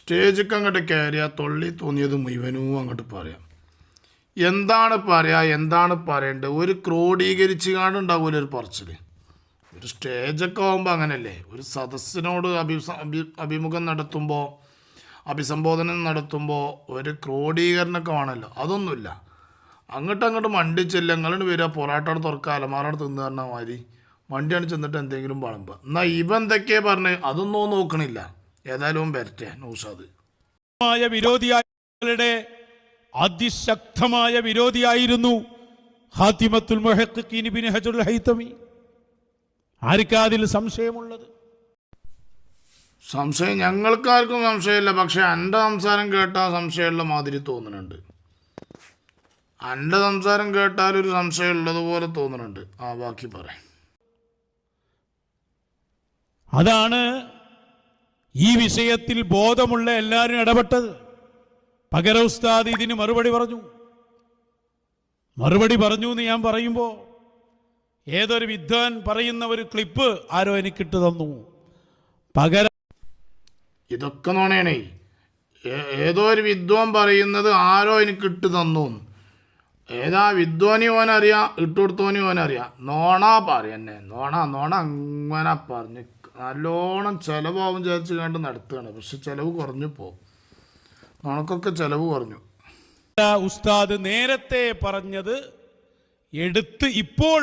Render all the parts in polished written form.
സ്റ്റേജൊക്കെ അങ്ങോട്ട് കയറിയാൽ തൊള്ളി തോന്നിയത് മുഴുവനും അങ്ങോട്ട് പറയാം. എന്താണ് പറയുക, എന്താണ് പറയേണ്ടത്, ഒരു ക്രോഡീകരിച്ച് കാണുണ്ടാവില്ല ഒരു പറച്ചിൽ. ഒരു സ്റ്റേജൊക്കെ ആകുമ്പോൾ അങ്ങനെയല്ലേ, ഒരു സദസ്സിനോട് അഭിമുഖം നടത്തുമ്പോൾ, അഭിസംബോധന നടത്തുമ്പോൾ ഒരു ക്രോഡീകരണമൊക്കെ വേണമല്ലോ. അതൊന്നുമില്ല. അങ്ങോട്ട് മണ്ടിച്ചില്ല, അങ്ങോട്ട് വരിക, പൊറാട്ടോട് തുറക്കുക, അലമാറോട് തിന്നു പറഞ്ഞ മാതിരി വണ്ടിയാണ് ചെന്നിട്ട് എന്തെങ്കിലും വളമ്പുക. എന്നാൽ ഇവ എന്തൊക്കെയാ പറഞ്ഞ് അതൊന്നും നോക്കണില്ല. ഏതായാലും വരട്ടെ നൗഷാദ്. വിരോധിയായ അതിശക്തമായ വിരോധിയായിരുന്നു ഖാതിമത്തുൽ മുഹഖ്ഖീൻ ഇബ്നു ഹജറുൽ ഹൈതമി. ആർക്കാ അതിൽ സംശയമുള്ളത്? സംശയം ഞങ്ങൾക്കാർക്കും സംശയമില്ല. പക്ഷെ എൻ്റെ സംസാരം കേട്ടാൽ സംശയമുള്ള മാതിരി തോന്നുന്നുണ്ട്. എൻ്റെ സംസാരം കേട്ടാൽ ഒരു സംശയമുള്ളതുപോലെ തോന്നുന്നുണ്ട്. ബാക്കി പറയാം. അതാണ് ഈ വിഷയത്തിൽ ബോധമുള്ള എല്ലാവരും ഇടപെട്ടത്. പകര ഉസ്താദ് ഇതിന് മറുപടി പറഞ്ഞു എന്ന് ഞാൻ പറയുമ്പോൾ ഏതൊരു വിദ്വാൻ പറയുന്ന ഒരു ക്ലിപ്പ് ആരോ എനിക്കിട്ട് തന്നു. പകരം ഇതൊക്കെ നോണേണേ, ഏതോ ഒരു വിദ്വാൻ പറയുന്നത് ആരോ എനിക്കിട്ട് തന്നു. ഏതാ വിദ്വാനി ഓനറിയാം, ഇട്ടുകൊടുത്തോനി ഓനറിയാം. നോണ പറയന്നെ, നോണ അങ്ങനെ പറഞ്ഞ് നല്ലോണം ചിലവാകും വിചാരിച്ച് കണ്ട് നടത്തുകയാണ്. പക്ഷെ ചിലവ് കുറഞ്ഞു പോകും. നോണക്കൊക്കെ ചിലവ് കുറഞ്ഞു. ഉസ്താദ് നേരത്തെ പറഞ്ഞത് എടുത്ത് ഇപ്പോൾ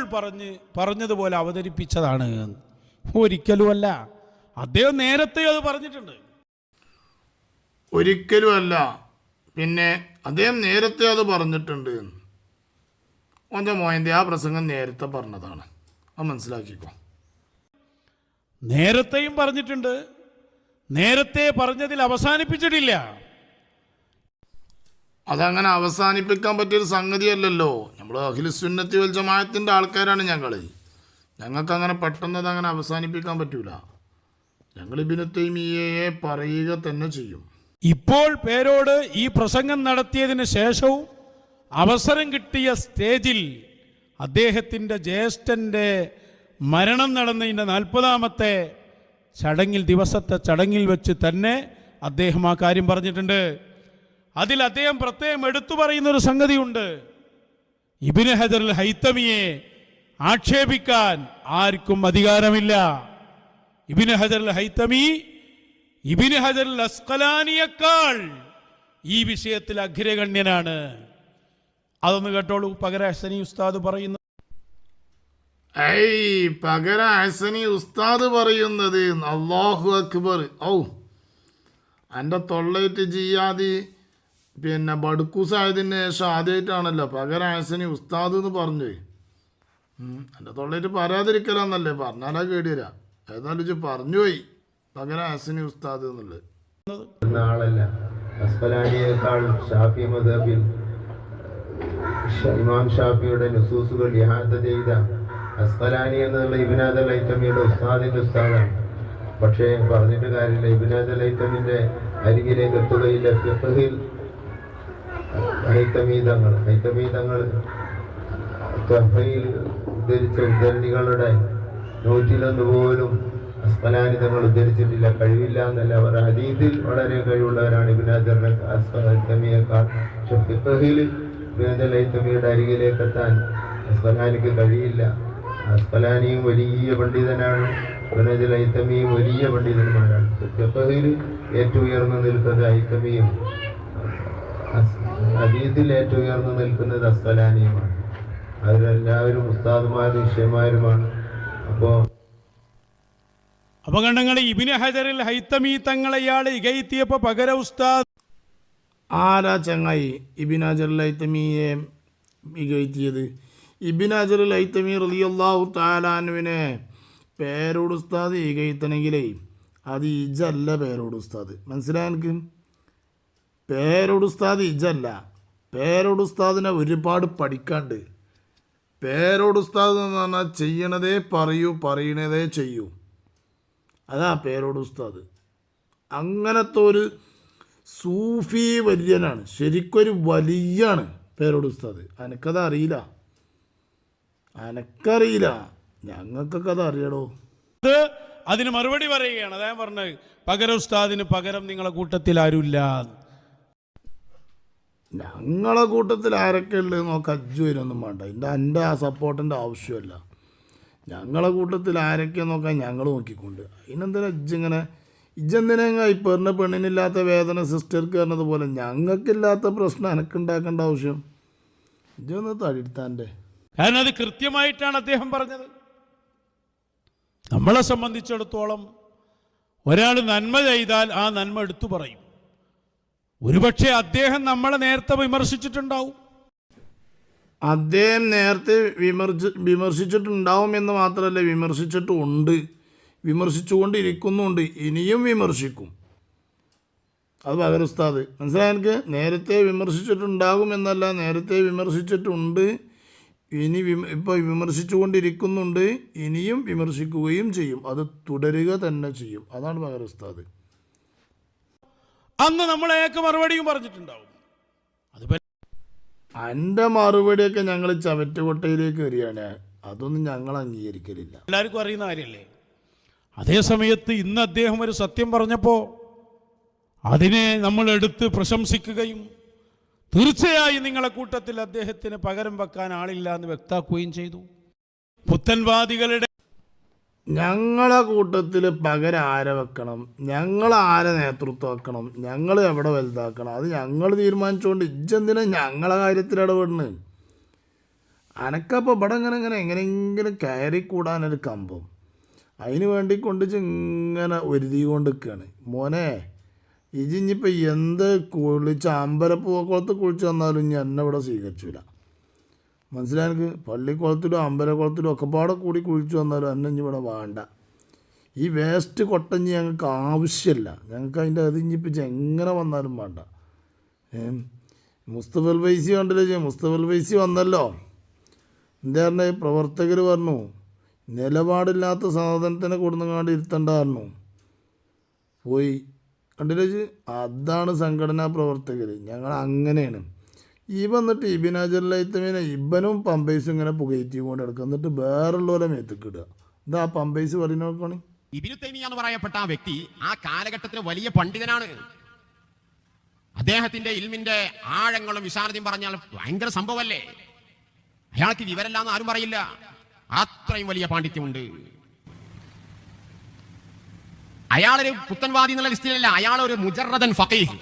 പറഞ്ഞതുപോലെ അവതരിപ്പിച്ചതാണ്. ഒരിക്കലുമല്ല. അദ്ദേഹം നേരത്തെ അത് പറഞ്ഞിട്ടുണ്ട്. ഒരിക്കലുമല്ല. പിന്നെ അദ്ദേഹം നേരത്തെ അത് പറഞ്ഞിട്ടുണ്ട്. ഓൻ്റെ മോയൻ്റെ ആ പ്രസംഗം നേരത്തെ പറഞ്ഞതാണ്. അത് മനസ്സിലാക്കിക്കോ. നേരത്തെയും പറഞ്ഞിട്ടുണ്ട്. നേരത്തെ പറഞ്ഞതിൽ അവസാനിപ്പിച്ചിട്ടില്ല. അതങ്ങനെ അവസാനിപ്പിക്കാൻ പറ്റിയൊരു സംഗതിയല്ലല്ലോ. നമ്മൾ അഖിലുസുന്നത്തി വൽ ജമാഅത്തിൻ്റെ ആൾക്കാരാണ് ഞങ്ങൾ. ഞങ്ങൾക്കങ്ങനെ പെട്ടെന്ന് അതങ്ങനെ അവസാനിപ്പിക്കാൻ പറ്റൂല. ഞങ്ങൾ ഇബ്നു തൈമിയ്യയെ പറയുക തന്നെ ചെയ്യും. ഇപ്പോൾ പേരോട് ഈ പ്രസംഗം നടത്തിയതിന് ശേഷവും അവസരം കിട്ടിയ സ്റ്റേജിൽ അദ്ദേഹത്തിൻ്റെ ജ്യേഷ്ഠൻ്റെ മരണം നടന്നതിൻ്റെ 40ാമത്തെ ദിവസത്തെ ചടങ്ങിൽ വെച്ച് തന്നെ അദ്ദേഹം ആ കാര്യം പറഞ്ഞിട്ടുണ്ട്. അതിൽ അദ്ദേഹം പ്രത്യേകം എടുത്തു പറയുന്നൊരു സംഗതിയുണ്ട്. ഇബ്നു ഹജറുൽ ഹൈതമിയെ ആക്ഷേപിക്കാൻ ആർക്കും അധികാരമില്ല. ഇബ്നു ഹജറുൽ ഹൈതമി ഇബ്നു ഹജറുൽ അസ്ഖലാനിയേക്കാൾ ഈ വിഷയത്തിൽ അഗ്രഗണ്യനാണ്. അതൊന്ന് കേട്ടോളൂ. പകര ഹസനി ഉസ്താദ് പറയുന്നു. പകര ഹസനി ഉസ്താദ് പറയുന്നത് അല്ലാഹു അക്ബർ. എൻ്റെ തൊള്ളയിട്ട് ജിയാദി പിന്നെ ബടുക്കൂസായതിന് ശേഷം ആദ്യമായിട്ടാണല്ലോ പകര ഹസനി ഉസ്താദ് എന്ന് പറഞ്ഞു. എൻ്റെ തൊള്ളയിട്ട് പറയാതിരിക്കലാന്നല്ലേ, പറഞ്ഞാലാ കേടിയരാ. ഏതായാലും ഇത് പറഞ്ഞു പോയി പകര ഹസനി ഉസ്താദ് എന്നുള്ളത്. ഷാഫി മദ്ഹബിൽ ഇമാം ഷാഫിയുടെ നുസൂസുകൾ ഇഹാദ ചെയ്ത അസ്ഖലാനി എന്നുള്ള ഇബ്നു അൽ ഹൈതമിയുടെ ഉസ്താദിൻ്റെ ഉസ്താദാണ്. പക്ഷേ പറഞ്ഞിട്ട് കാര്യമില്ല. ഇബ്നു അൽ ഹൈതമിൻ്റെ അരികിലേക്ക് എത്തുകയില്ല. ഫിഖ്ഹിൽ ഹൈതമി തങ്ങൾ തഹ്ഫയിൽ ഉദ്ധരിച്ച ഉദ്ധരണികളുടെ 101 പോലും അസ്ഖലാനി തങ്ങൾ ഉദ്ധരിച്ചിട്ടില്ല. കഴിവില്ല എന്നല്ല, അവർ ഹദീസിൽ വളരെ കഴിവുള്ളവരാണ് ഇബ്നു അൽ ഹൈതമിയേക്കാൾ. പക്ഷെ ഫിഖ്ഹിൽ ഇബ്നു അൽ ഹൈതമിയുടെ അരികിലേക്ക് എത്താൻ അസ്ഖലാനിക്ക് കഴിയില്ല. അസ്ഖലാനിയും വലിയ പണ്ഡിതനാണ്, ഇബ്നു അൽ ഹൈതമിയും വലിയ പണ്ഡിതന്മാരാണ്. ഫിഖ്ഹിൽ ഏറ്റവും ഉയർന്നു നിൽക്കുന്നത് ഹൈതമിയും ഹദീസിൽ ഏറ്റവും ഉയർന്നു നിൽക്കുന്നത് അസ്ഖലാനിയുമാണ്. അവരെല്ലാവരും ഉസ്താദുമാരും ശിഷ്യന്മാരുമാണ്. അപ്പോൾ അപകടങ്ങൾ ഇബ്നു ഹജറുൽ ഹൈതമി തങ്ങളെ ഇയാൾ ഇകഴ്ത്തിയപ്പോൾ പകര ഉസ്താദ് ആരാ ചങ്ങായി ഇബ്നു ഹജറുൽ ഹൈതമിയെ ഇകഴ്ത്തിയത്? ഇബ്നു ഹജറുൽ ഹൈതമി റളിയല്ലാഹു തആല അൻഹുവിനെ പേരോട് ഉസ്താദ് ഇകഴ്ത്തണമെങ്കിലേ അത് ഇജല്ല പേരോട് ഉസ്താദ്. മനസ്സിലായ എനിക്ക്? പേരോട് ഉസ്താദ് ഇജല്ല. പേരോട് ഉസ്താദിനെ ഒരുപാട് പഠിക്കാണ്ട്. പേരോട് ഉസ്താദ് എന്ന് പറഞ്ഞാൽ ചെയ്യണതേ പറയൂ, പറയണതേ ചെയ്യൂ. അതാ പേരോട് ഉസ്താദ്. അങ്ങനത്തെ ഒരു സൂഫി വര്യനാണ്, ശരിക്കൊരു വലിയാണ് പേരോട് ഉസ്താദ്. എനിക്കത് അറിയില്ല, ഞങ്ങൾക്കൊക്കെ അത് അറിയടോ. അതിന് മറുപടി പറയുകയാണ്. അദ്ദേഹം പറഞ്ഞത് പകരം ഉസ്താദിന് പകരം നിങ്ങളെ കൂട്ടത്തിൽ ആരുമില്ല. ഞങ്ങളെ കൂട്ടത്തിൽ ആരൊക്കെ ഉള്ളത് നോക്കാം, അജ്ജു വരൊന്നും വേണ്ട, എൻ്റെ ആ സപ്പോർട്ടിൻ്റെ ആവശ്യമല്ല. ഞങ്ങളെ കൂട്ടത്തിൽ ആരൊക്കെ നോക്കാൻ ഞങ്ങൾ നോക്കിക്കൊണ്ട് അതിനെന്തിനാ ഇജ്ജെന്തിനാ ഈ പെണ്ണിനില്ലാത്ത വേദന സിസ്റ്റർക്ക് പറഞ്ഞത് പോലെ ഞങ്ങൾക്കില്ലാത്ത പ്രശ്നം എനക്കുണ്ടാക്കേണ്ട ആവശ്യം? ഇജ്ജൊന്ന് തടിത്താൻ്റെ. കാരണം അത് കൃത്യമായിട്ടാണ് അദ്ദേഹം പറഞ്ഞത്. നമ്മളെ സംബന്ധിച്ചിടത്തോളം ഒരാൾ നന്മ ചെയ്താൽ ആ നന്മ എടുത്തു പറയും. ഒരുപക്ഷെ അദ്ദേഹം നമ്മളെ നേരത്തെ വിമർശിച്ചിട്ടുണ്ടാവും. അദ്ദേഹം നേരത്തെ വിമർശിച്ചിട്ടുണ്ടാവും എന്ന് മാത്രമല്ല, വിമർശിച്ചുകൊണ്ടിരിക്കുന്നുണ്ട്, ഇനിയും വിമർശിക്കും. അത് പകരം ഉസ്താദ് മനസ്സിലായി എനിക്ക്. നേരത്തെ വിമർശിച്ചിട്ടുണ്ടാകും എന്നല്ല, നേരത്തെ വിമർശിച്ചിട്ടുണ്ട്, ഇനി ഇപ്പോൾ വിമർശിച്ചുകൊണ്ടിരിക്കുന്നുണ്ട്, ഇനിയും വിമർശിക്കുകയും ചെയ്യും. അത് തുടരുക തന്നെ ചെയ്യും. അതാണ് പകരം ഉസ്താദ്. അന്ന് നമ്മളെയൊക്കെ മറുപടിയും പറഞ്ഞിട്ടുണ്ടാവും. അത് എൻ്റെ മറുപടിയൊക്കെ ഞങ്ങൾ ചവറ്റുകൊട്ടയിലേക്ക് വരികയാണ്. അതൊന്നും ഞങ്ങൾ അംഗീകരിക്കലില്ല. എല്ലാവർക്കും അറിയുന്ന കാര്യമല്ലേ. അതേ സമയത്ത് ഇന്ന് അദ്ദേഹം ഒരു സത്യം പറഞ്ഞപ്പോൾ അതിനെ നമ്മൾ എടുത്ത് പ്രശംസിക്കുകയും തീർച്ചയായും നിങ്ങളെ കൂട്ടത്തിൽ അദ്ദേഹത്തിന് പകരം വെക്കാൻ ആളില്ല എന്ന് വ്യക്തമാക്കുകയും ചെയ്തു. പുത്തൻവാദികളുടെ ഞങ്ങളെ കൂട്ടത്തിൽ പകരം ആരെ വെക്കണം, ഞങ്ങൾ ആരെ നേതൃത്വം വെക്കണം, ഞങ്ങൾ എവിടെ വലുതാക്കണം, അത് ഞങ്ങൾ തീരുമാനിച്ചുകൊണ്ട് ഇജ്ജെന്തിനാ ഞങ്ങളെ കാര്യത്തിൽ ഇടപെടുന്നത്? അനക്കപ്പോൾ ഇവിടെ എങ്ങനെയെങ്കിലും കയറിക്കൂടാനൊരു കമ്പം, അതിന് വേണ്ടി ഇങ്ങനെ ഒരുതി കൊണ്ട് നിൽക്കുകയാണ്. മോനെ ഇജിഞ്ഞിപ്പോൾ എന്ത് കുളിച്ച് അമ്പലക്കുളത്ത് കുളിച്ച് വന്നാലും ഇനി എന്നെ ഇവിടെ സ്വീകരിച്ചില്ല. മനസ്സിലായെനിക്ക്. പള്ളിക്കുളത്തിലും അമ്പലക്കുളത്തിലും ഒക്കെപ്പാടെ കൂടി കുളിച്ച് വന്നാലും എന്നെ ഇനി ഇവിടെ വേണ്ട. ഈ വേസ്റ്റ് കൊട്ടഞ്ഞ് ഞങ്ങൾക്ക് ആവശ്യമില്ല. ഞങ്ങൾക്ക് അതിൻ്റെ അത് ഇനിയിപ്പോൾ എങ്ങനെ വന്നാലും വേണ്ട. മുസ്തഫൽ ഫൈസി കണ്ടില്ലേ, മുസ്തഫൽ ഫൈസി വന്നല്ലോ. എന്താ പറഞ്ഞ പ്രവർത്തകർ പറഞ്ഞു നിലപാടില്ലാത്ത സാധനത്തിനെ കൊടുങ്ങാണ്ട് ഇരുത്തണ്ടായിരുന്നു. പോയി കണ്ടില്ലേ. അതാണ് സംഘടനാ പ്രവർത്തകർ. ഞങ്ങൾ അങ്ങനെയാണ്. ഈ വന്നിട്ട് ഇബിനാജറിലൈത്തമീനെ ഇബനും പമ്പൈസും ഇങ്ങനെ പുകയറ്റി കൊണ്ട് എടുക്കുക, എന്നിട്ട് വേറുള്ളവരെ മേത്തിക്കിടുക. ഇതാ പമ്പൈസ് പറയുന്ന നോക്കുകയാണ്. ഇബ്നു തൈമിയ എന്ന് പറയപ്പെട്ട ആ വ്യക്തി ആ കാലഘട്ടത്തിൽ വലിയ പണ്ഡിതനാണ്. അദ്ദേഹത്തിന്റെ ഇൽമിന്റെ ആഴങ്ങളും വിശാലതയും പറഞ്ഞാൽ ഭയങ്കര സംഭവമല്ലേ. അയാൾക്ക് വിവരമില്ലാന്ന് ആരും പറയില്ല. അത്രയും വലിയ പാണ്ഡിത്യമുണ്ട്. അയാളൊരു പുത്തൻവാദി എന്നുള്ള ലിസ്റ്റിലല്ല, അയാളൊരു മുജറദൻ ഫഖീഹ്.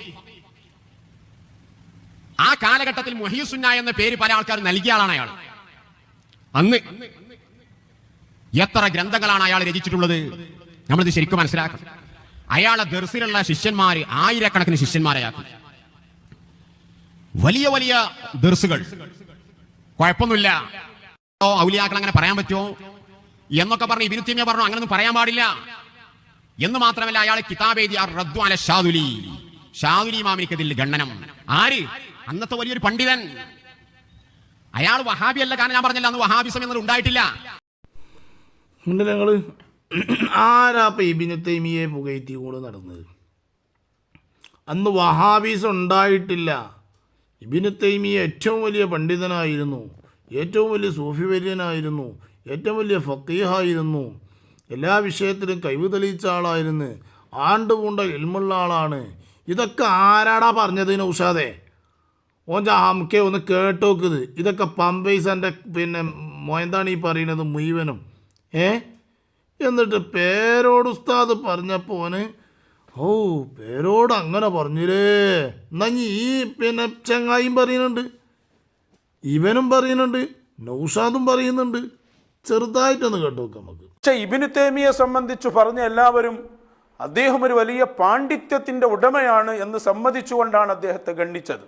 ആ കാലഘട്ടത്തിൽ മുഹിയുസുന്ന എന്ന പേര് പല ആൾക്കാർ നൽകിയ ആളാണ് അയാൾ. അന്ന് എത്ര ഗ്രന്ഥങ്ങളാണ് അയാൾ രചിച്ചിട്ടുള്ളത് നമ്മളിത് ശരിക്കും മനസ്സിലാക്കണം. അയാളെ ദർസിലുള്ള ശിഷ്യന്മാർ ആയിരക്കണക്കിന് ശിഷ്യന്മാരെയാക്കും. വലിയ വലിയ ദർസുകൾ. കുഴപ്പമൊന്നുമില്ല, ഔലിയാക്കൾ അങ്ങനെ പറയാൻ പറ്റുമോ എന്നൊക്കെ പറഞ്ഞു ഇബ്നു തൈമിയ പറഞ്ഞു അങ്ങനൊന്നും പറയാൻ പാടില്ല എന്ന് മാത്രമല്ല, അയാൾ കിതാബ് എഴുതി റദ്ദു അല ഷാദുലി ഇമാമിനിക്കതിൽ ഖണ്ഡനം. ആര്? അന്നത്തെ വലിയൊരു പണ്ഡിതൻ. അയാൾ വഹാബി അല്ല. കാരണം ഞാൻ പറഞ്ഞില്ല, അന്ന് വഹാബിസം എന്നത് ഉണ്ടായിട്ടില്ല. ഞങ്ങൾ ആരാപ്പം ഇബ്നു തൈമിയെ പുകയറ്റി കൂടെ നടന്നത്? അന്ന് വഹാബീസ് ഉണ്ടായിട്ടില്ല. ഇബ്നു തൈമിയ ഏറ്റവും വലിയ പണ്ഡിതനായിരുന്നു, ഏറ്റവും വലിയ സൂഫി വര്യനായിരുന്നു, ഏറ്റവും വലിയ ഫക്കീഹായിരുന്നു, എല്ലാ വിഷയത്തിലും കഴിവ് തെളിയിച്ച ആളായിരുന്നു, ആണ്ടുപൂണ്ട ഇൽമുള്ള ആളാണ്. ഇതൊക്കെ ആരാടാ പറഞ്ഞത് നൗഷാദേ? ഓൻ ജാമക്കെ ഒന്ന് കേട്ടോക്കുന്നത്. ഇതൊക്കെ പമ്പൈസൻ്റെ മോയന്താണ് ഈ പറയുന്നത് മുഴുവനും. എന്നിട്ട് പേരോട് ഉസ്താദ് പറഞ്ഞപ്പോൾ ഓന് പേരോട് അങ്ങനെ പറഞ്ഞില്ലേ. എന്നാ ഈ ചെങ്ങായും പറയുന്നുണ്ട്, ഇവനും പറയുന്നുണ്ട്, നൗഷാദും പറയുന്നുണ്ട്. ചെറുതായിട്ടൊന്ന് കേട്ടു നോക്കാം നമുക്ക്. പക്ഷേ ഇബ്നു തൈമിയെ സംബന്ധിച്ച് പറഞ്ഞ എല്ലാവരും അദ്ദേഹം ഒരു വലിയ പാണ്ഡിത്യത്തിൻ്റെ ഉടമയാണ് എന്ന് സമ്മതിച്ചുകൊണ്ടാണ് അദ്ദേഹത്തെ ഗണ്ണിച്ചത്.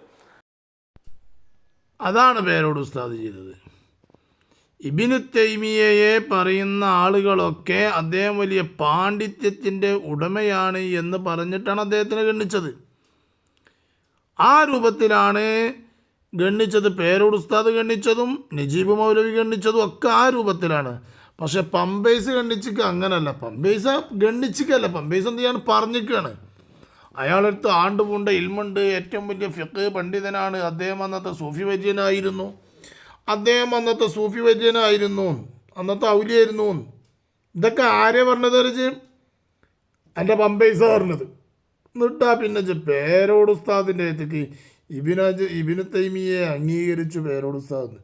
അതാണ് പേരോട് ഉസ്താദ് ചെയ്തത്. ഇബ്നു തൈമിയയെ പറയുന്ന ആളുകളൊക്കെ അദ്ദേഹം വലിയ പാണ്ഡിത്യത്തിൻ്റെ ഉടമയാണ് എന്ന് പറഞ്ഞിട്ടാണ് അദ്ദേഹത്തിനെ ഗണ്ണിച്ചത്. ആ രൂപത്തിലാണ് ഗണ്ണിച്ചത്. പേരോട് ഉസ്താദ് ഗണ്ണിച്ചതും നജീബ് മൗലവി ഗണ്ണിച്ചതും ഒക്കെ ആ രൂപത്തിലാണ്. പക്ഷെ പമ്പൈസ് ഗണ്ണിച്ചിക്ക് അങ്ങനല്ല. പമ്പൈസ ഗണ്ണിച്ചിക്കല്ല, പമ്പൈസ് എന്ത് ചെയ്യാണ് പറഞ്ഞിരിക്കുകയാണ്. അയാളടുത്ത് ആണ്ടുപൂണ്ട ഇൽമുണ്ട്, ഏറ്റവും വലിയ ഫിഖ് പണ്ഡിതനാണ്, അദ്ദേഹം അന്നത്തെ സൂഫി വര്യനായിരുന്നു, അന്നത്തെ ഔലിയായിരുന്നു. ഇതൊക്കെ ആരെ പറഞ്ഞത്? എൻ്റെ പമ്പൈസ പറഞ്ഞത്. എന്നിട്ടാ പിന്നെ പേരോട് ഉസ്താദിൻ്റെ അടുത്തേക്ക് ഇബിന് തൈമിയെ അംഗീകരിച്ചു പേരോട് ഉസ്താദ്.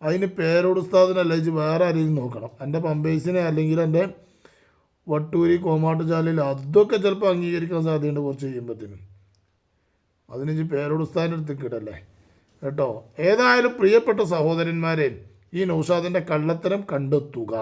അതിന് പേരോട് ഉസ്താദിനല്ല ഇത് വേറെ ആരെയും നോക്കണം. എൻ്റെ പമ്പൈസിനെ അല്ലെങ്കിൽ എൻ്റെ വട്ടൂരി കോമാട്ടുചാലിൽ അതൊക്കെ ചിലപ്പോൾ അംഗീകരിക്കാൻ സാധ്യതയുണ്ട് കുറച്ച് കഴിയുമ്പോഴത്തേനും. അതിന് പേരോട് ഉസ്താദിൻ്റെ അടുത്തേക്ക് ഇടല്ലേ കേട്ടോ. ഏതായാലും പ്രിയപ്പെട്ട സഹോദരന്മാരെ, ഈ നൗഷാദിൻ്റെ കള്ളത്തരം കണ്ടെത്തുക.